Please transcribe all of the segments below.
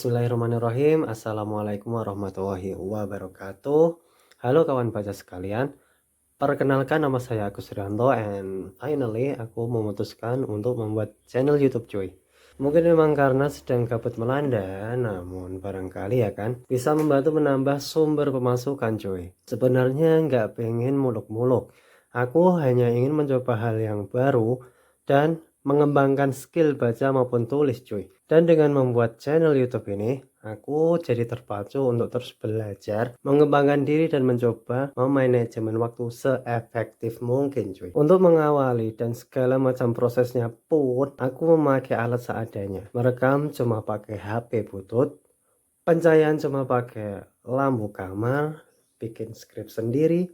Bismillahirrahmanirrahim. Assalamualaikum warahmatullahi wabarakatuh. Halo kawan baca sekalian. Perkenalkan, nama saya Agus Rianto, and finally aku memutuskan untuk membuat channel YouTube cuy. Mungkin memang karena sedang kabut melanda, namun barangkali ya kan bisa membantu menambah sumber pemasukan cuy. Sebenarnya nggak pengen muluk-muluk. Aku hanya ingin mencoba hal yang baru dan mengembangkan skill baca maupun tulis cuy. Dan dengan membuat channel YouTube ini, aku jadi terpacu untuk terus belajar, mengembangkan diri dan mencoba memanajemen waktu seefektif mungkin cuy. Untuk mengawali dan segala macam prosesnya pun, aku memakai alat seadanya. Merekam cuma pakai HP butut, pencahayaan cuma pakai lampu kamar, bikin skrip sendiri,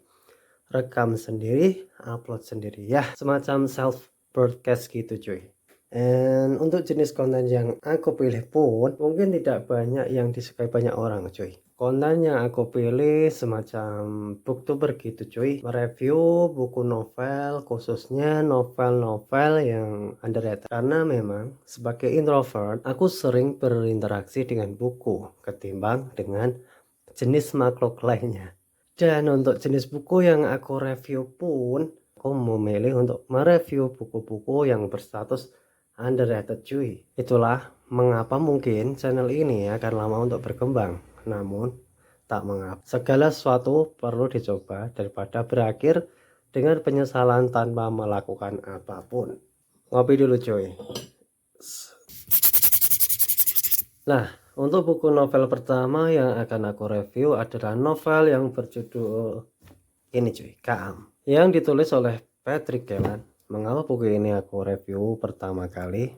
rekam sendiri, upload sendiri. Ya, semacam self broadcast gitu cuy. And untuk jenis konten yang aku pilih pun mungkin tidak banyak yang disukai banyak orang cuy. Konten yang aku pilih semacam booktuber gitu cuy, mereview buku novel, khususnya novel-novel yang underrated. Karena memang sebagai introvert, aku sering berinteraksi dengan buku ketimbang dengan jenis makhluk lainnya. Dan untuk jenis buku yang aku review pun, aku memilih untuk mereview buku-buku yang berstatus underrated cuy. Itulah mengapa mungkin channel ini akan lama untuk berkembang. Namun tak mengapa, segala sesuatu perlu dicoba daripada berakhir dengan penyesalan tanpa melakukan apapun. Ngopi dulu cuy. Nah, untuk buku novel pertama yang akan aku review adalah novel yang berjudul ini cuy, Kaam, yang ditulis oleh Patrick Kellan. Mengapa buku ini aku review pertama kali?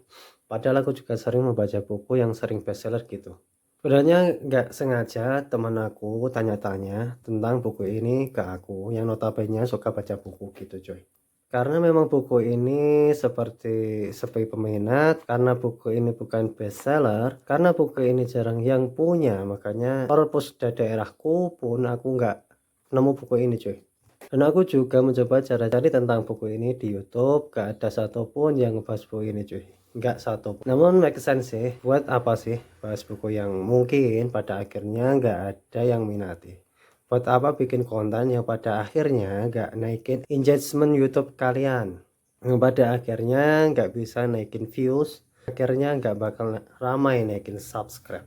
Padahal aku juga sering membaca buku yang sering bestseller gitu. Sebenarnya nggak sengaja teman aku tanya-tanya tentang buku ini ke aku yang notabene suka baca buku gitu cuy. Karena memang buku ini seperti sepi peminat, karena buku ini bukan bestseller, karena buku ini jarang yang punya, makanya purpose daerahku pun aku nggak nemu buku ini cuy. Dan aku juga mencoba cari tentang buku ini di YouTube, gak ada satupun yang bahas buku ini cuy, nggak satu. Namun make sense sih, buat apa sih bahas buku yang mungkin pada akhirnya nggak ada yang minati. Buat apa bikin konten yang pada akhirnya nggak naikin engagement YouTube kalian, yang pada akhirnya nggak bisa naikin views, akhirnya nggak bakal ramai naikin subscribe.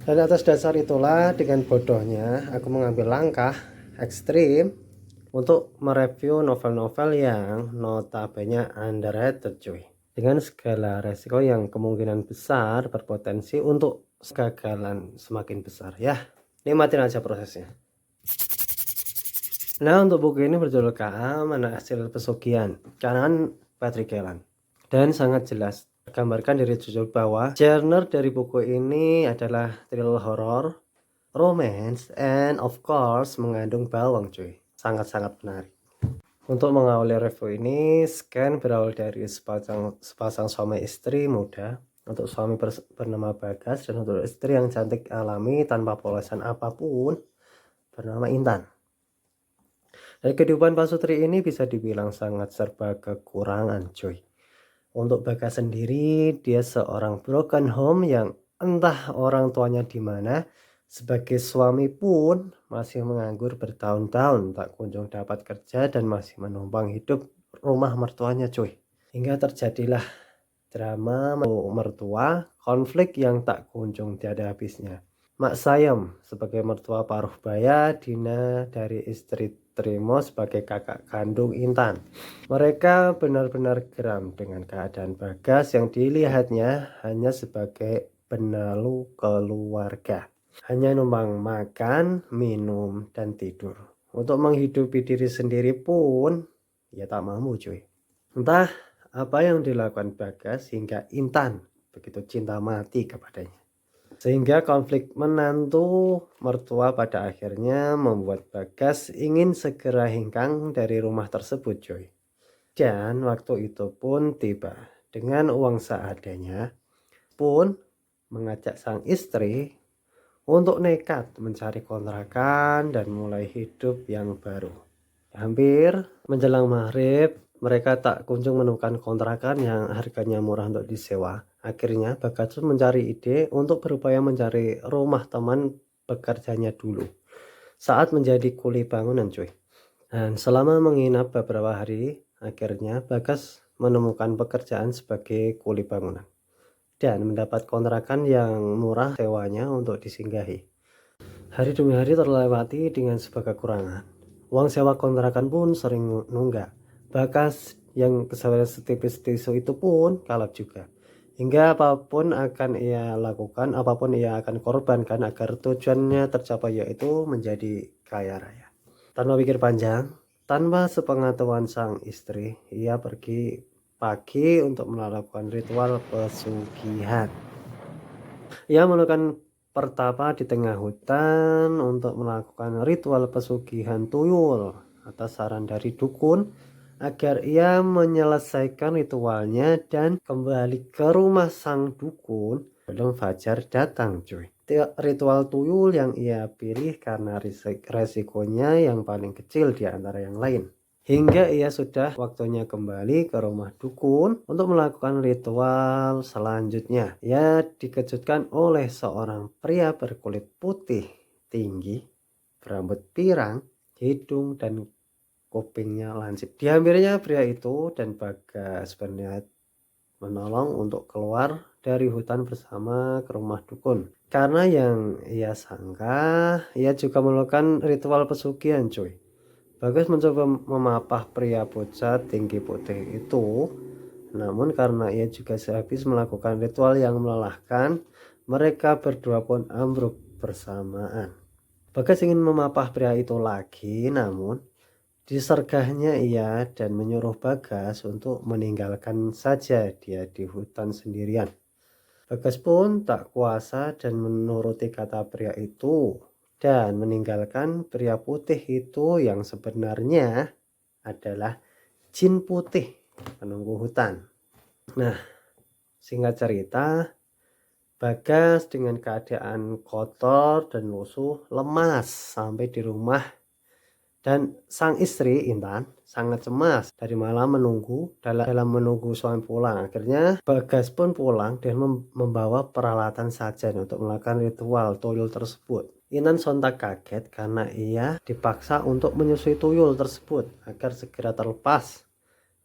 Dan atas dasar itulah dengan bodohnya aku mengambil langkah ekstrim untuk mereview novel-novel yang notabene underrated cuy, dengan segala resiko yang kemungkinan besar berpotensi untuk kegagalan semakin besar. Ya, nikmatin aja prosesnya. Nah, untuk buku ini berjudul Kaam, Anak Hasil Pesugihan, karangan Patrick Kellan, dan sangat jelas gambarkan dari judul bahwa genre dari buku ini adalah thriller horror, romance, and of course mengandung bawang cuy. Sangat-sangat menarik. Untuk mengawali review ini, scan berawal dari sepasang suami istri muda. Untuk suami bernama Bagas dan untuk istri yang cantik alami tanpa polesan apapun bernama Intan. Dan kehidupan pasutri ini bisa dibilang sangat serba kekurangan cuy. Untuk Bagas sendiri, dia seorang broken home yang entah orang tuanya di mana. Sebagai suami pun masih menganggur bertahun-tahun, tak kunjung dapat kerja dan masih menumpang hidup rumah mertuanya cuy. Hingga terjadilah drama mertua, konflik yang tak kunjung tiada habisnya. Mak Sayem sebagai mertua paruh baya, Dina dari istri Trimo sebagai kakak kandung Intan. Mereka benar-benar geram dengan keadaan Bagas yang dilihatnya hanya sebagai penalu keluarga. Hanya numpang makan, minum, dan tidur. Untuk menghidupi diri sendiri pun ya tak mampu cuy. Entah apa yang dilakukan Bagas hingga Intan begitu cinta mati kepadanya. Sehingga konflik menantu mertua pada akhirnya membuat Bagas ingin segera hengkang dari rumah tersebut cuy. Dan waktu itu pun tiba. Dengan uang seadanya pun mengajak sang istri untuk nekat mencari kontrakan dan mulai hidup yang baru. Hampir menjelang maghrib, mereka tak kunjung menemukan kontrakan yang harganya murah untuk disewa. Akhirnya Bagas pun mencari ide untuk berupaya mencari rumah teman bekerjanya dulu saat menjadi kuli bangunan cuy. Dan selama menginap beberapa hari, akhirnya Bagas menemukan pekerjaan sebagai kuli bangunan dan mendapat kontrakan yang murah sewanya untuk disinggahi. Hari demi hari terlewati dengan sebuah kekurangan. Uang sewa kontrakan pun sering nunggak. Bagas yang kesabaran setipis tisu itu pun kalap juga. Hingga apapun akan ia lakukan, apapun ia akan korbankan agar tujuannya tercapai, yaitu menjadi kaya raya. Tanpa pikir panjang, tanpa sepengetahuan sang istri, ia pergi pagi untuk melakukan ritual pesugihan. Ia melakukan pertapa di tengah hutan untuk melakukan ritual pesugihan tuyul atas saran dari dukun agar ia menyelesaikan ritualnya dan kembali ke rumah sang dukun sebelum fajar datang cuy. Ritual tuyul yang ia pilih karena resikonya yang paling kecil di antara yang lain. Hingga ia sudah waktunya kembali ke rumah dukun untuk melakukan ritual selanjutnya. Ia dikejutkan oleh seorang pria berkulit putih tinggi, berambut pirang, hidung dan kupingnya lancip. Dihampirinya pria itu dan Bagas berniat menolong untuk keluar dari hutan bersama ke rumah dukun. Karena yang ia sangka, ia juga melakukan ritual pesugihan cuy. Bagas mencoba memapah pria bocah tinggi putih itu, namun karena ia juga sehabis melakukan ritual yang melelahkan, mereka berdua pun ambruk bersamaan. Bagas ingin memapah pria itu lagi, namun disergahnya ia dan menyuruh Bagas untuk meninggalkan saja dia di hutan sendirian. Bagas pun tak kuasa dan menuruti kata pria itu dan meninggalkan pria putih itu yang sebenarnya adalah jin putih penunggu hutan. Nah, singkat cerita, Bagas dengan keadaan kotor dan lusuh lemas sampai di rumah dan sang istri Intan sangat cemas dari malam dalam menunggu suami pulang. Akhirnya Bagas pun pulang dan membawa peralatan sajen untuk melakukan ritual tuyul tersebut. Intan sontak kaget karena ia dipaksa untuk menyusui tuyul tersebut agar segera terlepas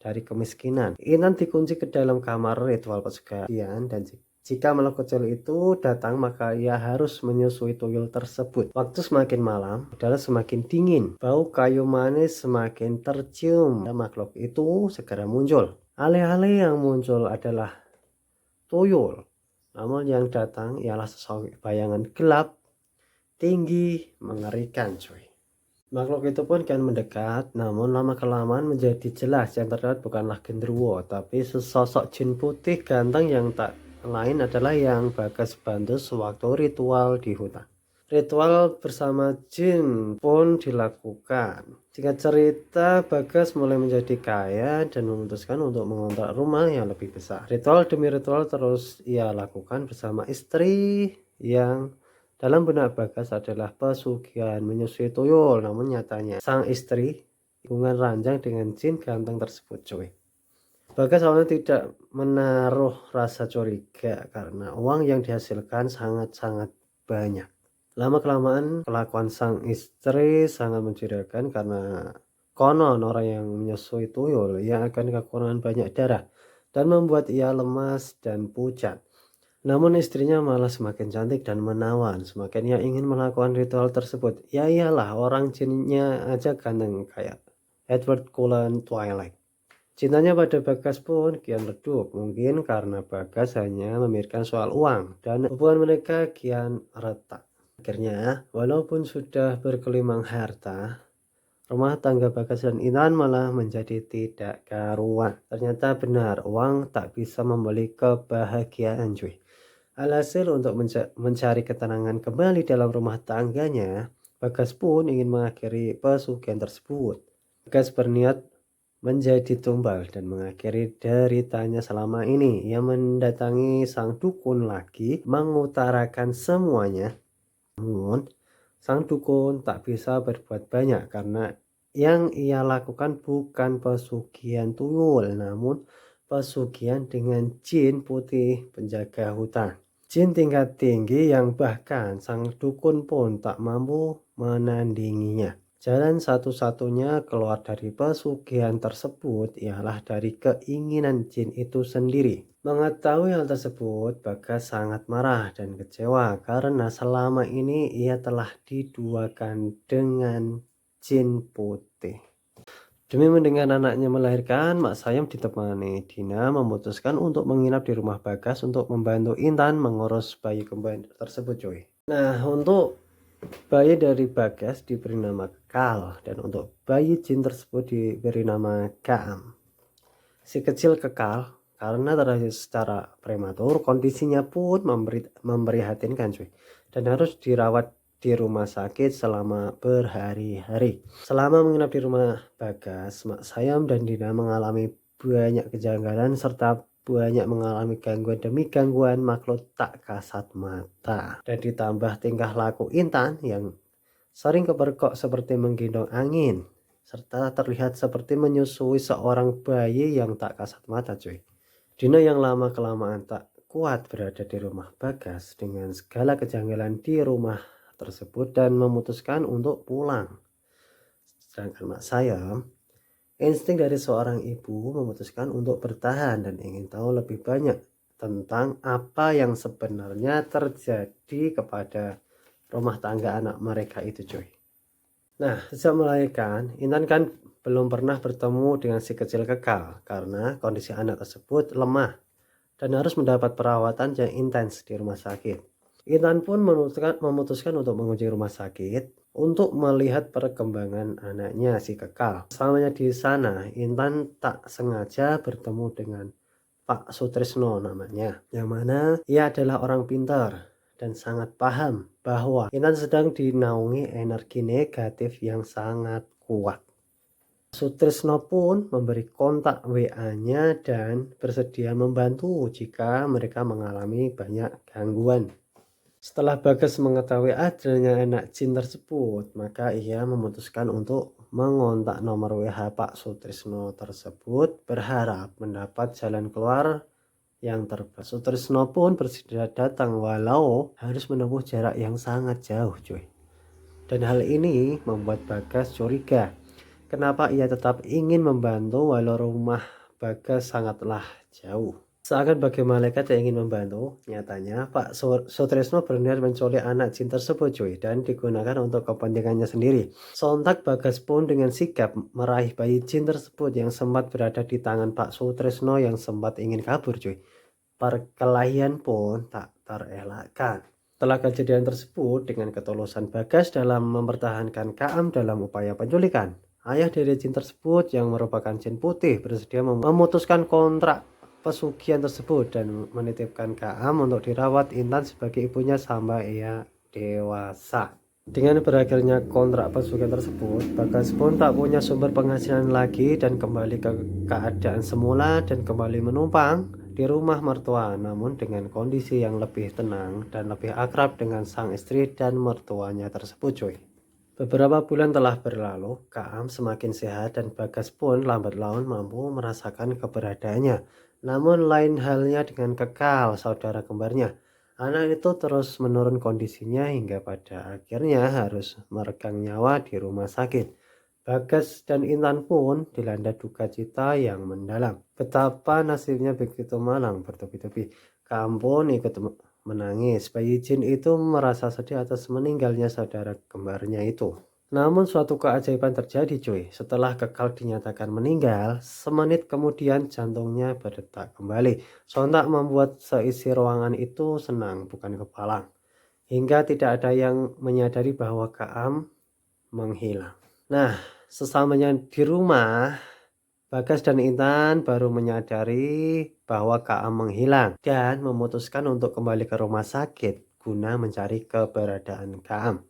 dari kemiskinan. Intan dikunci ke dalam kamar ritual pesugihan dan jika makhluk kecil itu datang, maka ia harus menyusui tuyul tersebut. Waktu semakin malam, udara semakin dingin. Bau kayu manis semakin tercium. Makhluk itu segera muncul. Alih-alih yang muncul adalah tuyul. Namun yang datang ialah sesosok bayangan gelap, tinggi, mengerikan cuy. Makhluk itu pun kian mendekat, namun lama-kelamaan menjadi jelas yang terlihat bukanlah genderuwo, tapi sesosok jin putih ganteng yang tak lain adalah yang Bagas bantu sewaktu ritual di hutan. Ritual bersama jin pun dilakukan. Singkat cerita, Bagas mulai menjadi kaya dan memutuskan untuk mengontrak rumah yang lebih besar. Ritual demi ritual terus ia lakukan bersama istri yang dalam benak Bagas adalah pesugihan menyusui tuyul, namun nyatanya sang istri hubungan ranjang dengan jin ganteng tersebut cuy. Bagas awalnya tidak menaruh rasa curiga karena uang yang dihasilkan sangat-sangat banyak. Lama-kelamaan kelakuan sang istri sangat mencurigakan karena konon orang yang menyusui tuyul yang akan kekurangan banyak darah dan membuat ia lemas dan pucat. Namun istrinya malah semakin cantik dan menawan. Semakin ia ingin melakukan ritual tersebut. Ya iyalah, orang jinnya aja ganteng kayak Edward Cullen Twilight. Cintanya pada Bagas pun kian redup, mungkin karena Bagas hanya memikirkan soal uang dan hubungan mereka kian retak. Akhirnya, walaupun sudah berkelimang harta, rumah tangga Bagas dan Intan malah menjadi tidak karuan. Ternyata benar, uang tak bisa membeli kebahagiaan cuy. Alhasil untuk mencari ketenangan kembali dalam rumah tangganya, Bagas pun ingin mengakhiri pesugihan tersebut. Bagas berniat menjadi tumbal dan mengakhiri deritanya selama ini. Ia mendatangi sang dukun lagi, mengutarakan semuanya. Namun, sang dukun tak bisa berbuat banyak karena yang ia lakukan bukan pesugihan tuyul, namun pesugihan dengan jin putih penjaga hutan. Jin tingkat tinggi yang bahkan sang dukun pun tak mampu menandinginya. Jalan satu-satunya keluar dari pesugihan tersebut ialah dari keinginan jin itu sendiri. Mengetahui hal tersebut, Bagas sangat marah dan kecewa karena selama ini ia telah diduakan dengan jin putih. Demi mendengar anaknya melahirkan, Mak Sayem ditemani Dina memutuskan untuk menginap di rumah Bagas untuk membantu Intan mengurus bayi kembar tersebut, cuy. Nah, untuk bayi dari Bagas diberi nama Kekal dan untuk bayi jin tersebut diberi nama Kaam. Si kecil Kekal karena terlahir secara prematur, kondisinya pun memprihatinkan, cuy, dan harus dirawat di rumah sakit selama berhari-hari. Selama menginap di rumah Bagas, Mak Sayam dan Dina mengalami banyak kejanggalan serta banyak mengalami gangguan demi gangguan makhluk tak kasat mata. Dan ditambah tingkah laku Intan yang sering kepergok seperti menggendong angin serta terlihat seperti menyusui seorang bayi yang tak kasat mata, cuy. Dina yang lama kelamaan tak kuat berada di rumah Bagas dengan segala kejanggalan di rumah tersebut dan memutuskan untuk pulang. Sedangkan Mak Sayam, insting dari seorang ibu memutuskan untuk bertahan dan ingin tahu lebih banyak tentang apa yang sebenarnya terjadi kepada rumah tangga anak mereka itu, cuy. Nah, sejak melahirkan, Intan kan belum pernah bertemu dengan si kecil Kekal karena kondisi anak tersebut lemah dan harus mendapat perawatan yang intens di rumah sakit. Intan pun memutuskan untuk mengunjungi rumah sakit untuk melihat perkembangan anaknya si Kekal. Selamanya di sana, Intan tak sengaja bertemu dengan Pak Sutrisno namanya, yang mana ia adalah orang pintar dan sangat paham bahwa Intan sedang dinaungi energi negatif yang sangat kuat. Sutrisno pun memberi kontak WA-nya dan bersedia membantu jika mereka mengalami banyak gangguan. Setelah Bagas mengetahui adanya anak jin tersebut, maka ia memutuskan untuk mengontak nomor WH Pak Sutrisno tersebut berharap mendapat jalan keluar yang terbaik. Sutrisno pun bersedia datang walau harus menempuh jarak yang sangat jauh, cuy. Dan hal ini membuat Bagas curiga. Kenapa ia tetap ingin membantu walau rumah Bagas sangatlah jauh. Seakan bagai malaikat yang ingin membantu, nyatanya Pak Sutrisno berniat menculik anak jin tersebut, cuy, dan digunakan untuk kepentingannya sendiri. Sontak Bagas pun dengan sigap meraih bayi jin tersebut yang sempat berada di tangan Pak Sutrisno yang sempat ingin kabur, cuy. Perkelahian pun tak terelakkan. Setelah kejadian tersebut, dengan ketulusan Bagas dalam mempertahankan Kaam dalam upaya penculikan, ayah dari jin tersebut yang merupakan jin putih bersedia memutuskan kontrak pesugihan tersebut dan menitipkan Kaam untuk dirawat Intan sebagai ibunya sampai ia dewasa. Dengan berakhirnya kontrak pesugihan tersebut, Bagas pun tak punya sumber penghasilan lagi dan kembali ke keadaan semula dan kembali menumpang di rumah mertua, namun dengan kondisi yang lebih tenang dan lebih akrab dengan sang istri dan mertuanya tersebut, cuy. Beberapa bulan telah berlalu, Kaam semakin sehat dan Bagas pun lambat laun mampu merasakan keberadaannya. Namun lain halnya dengan Kekal, saudara kembarnya. Anak itu terus menurun kondisinya hingga pada akhirnya harus meregang nyawa di rumah sakit. Bagas dan Intan pun dilanda duka cita yang mendalam. Betapa nasibnya begitu malang bertubi-tubi. Kaam pun ikut menangis. Bayi jin itu merasa sedih atas meninggalnya saudara kembarnya itu. Namun suatu keajaiban terjadi, cuy. Setelah Kekal dinyatakan meninggal, semenit kemudian jantungnya berdetak kembali. Sontak membuat seisi ruangan itu senang bukan kepalang. Hingga tidak ada yang menyadari bahwa Kaam menghilang. Nah, sesamanya di rumah, Bagas dan Intan baru menyadari bahwa Kaam menghilang dan memutuskan untuk kembali ke rumah sakit guna mencari keberadaan Kaam.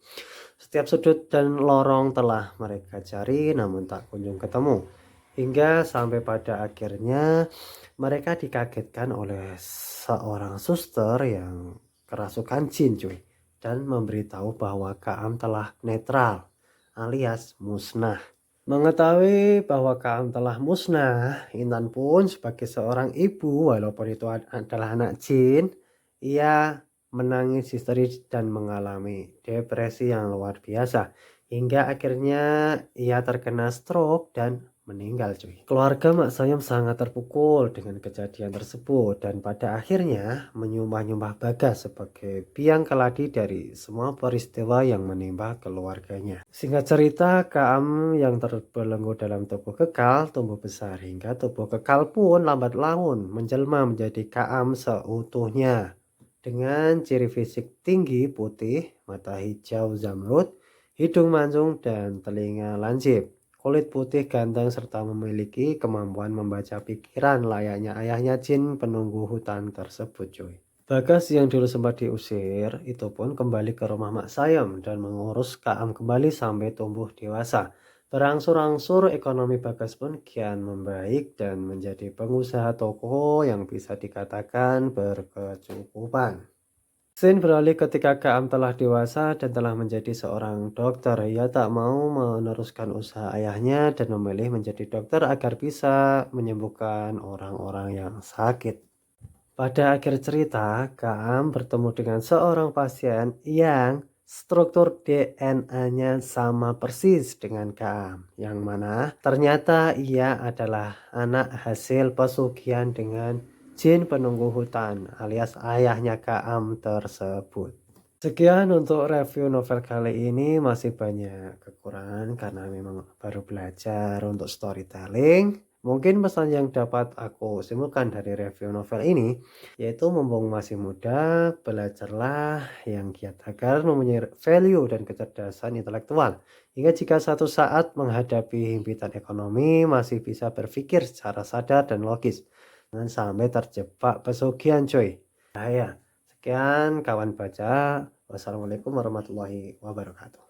Setiap sudut dan lorong telah mereka cari namun tak kunjung ketemu. Hingga sampai pada akhirnya mereka dikagetkan oleh seorang suster yang kerasukan jin, cuy, dan memberitahu bahwa Kaam telah netral alias musnah. Mengetahui bahwa Kaam telah musnah, Intan pun sebagai seorang ibu, walaupun itu adalah anak jin, ia menangis histeris dan mengalami depresi yang luar biasa. Hingga akhirnya ia terkena stroke dan meninggal cuy. Keluarga Mak Sayem sangat terpukul dengan kejadian tersebut dan pada akhirnya menyumbah-nyumbah Bagas sebagai biang keladi dari semua peristiwa yang menimpa keluarganya. Singkat cerita, Kaam yang terbelenggu dalam tubuh Kekal tumbuh besar hingga tubuh Kekal pun lambat laun menjelma menjadi Kaam seutuhnya. Dengan ciri fisik tinggi putih, mata hijau zamrud, hidung mancung dan telinga lancip. Kulit putih ganteng serta memiliki kemampuan membaca pikiran layaknya ayahnya jin penunggu hutan tersebut cuy. Bagas yang dulu sempat diusir itu pun kembali ke rumah Mak Sayem dan mengurus Kaam kembali sampai tumbuh dewasa. Berangsur-angsur ekonomi Bagas pun kian membaik dan menjadi pengusaha toko yang bisa dikatakan berkecukupan. Zain beralih ketika Kaam telah dewasa dan telah menjadi seorang dokter. Ia tak mau meneruskan usaha ayahnya dan memilih menjadi dokter agar bisa menyembuhkan orang-orang yang sakit. Pada akhir cerita, Kaam bertemu dengan seorang pasien yang struktur DNA-nya sama persis dengan Kaam, yang mana ternyata ia adalah anak hasil pesugihan dengan jin penunggu hutan alias ayahnya Kaam tersebut. Sekian untuk review novel kali ini, masih banyak kekurangan karena memang baru belajar untuk storytelling. Mungkin pesan yang dapat aku simpulkan dari review novel ini yaitu mumpung masih muda, belajarlah yang giat agar mempunyai value dan kecerdasan intelektual. Hingga jika satu saat menghadapi himpitan ekonomi masih bisa berpikir secara sadar dan logis. Jangan sampai terjebak pesugihan cuy. Bahaya. Sekian kawan baca. Wassalamualaikum warahmatullahi wabarakatuh.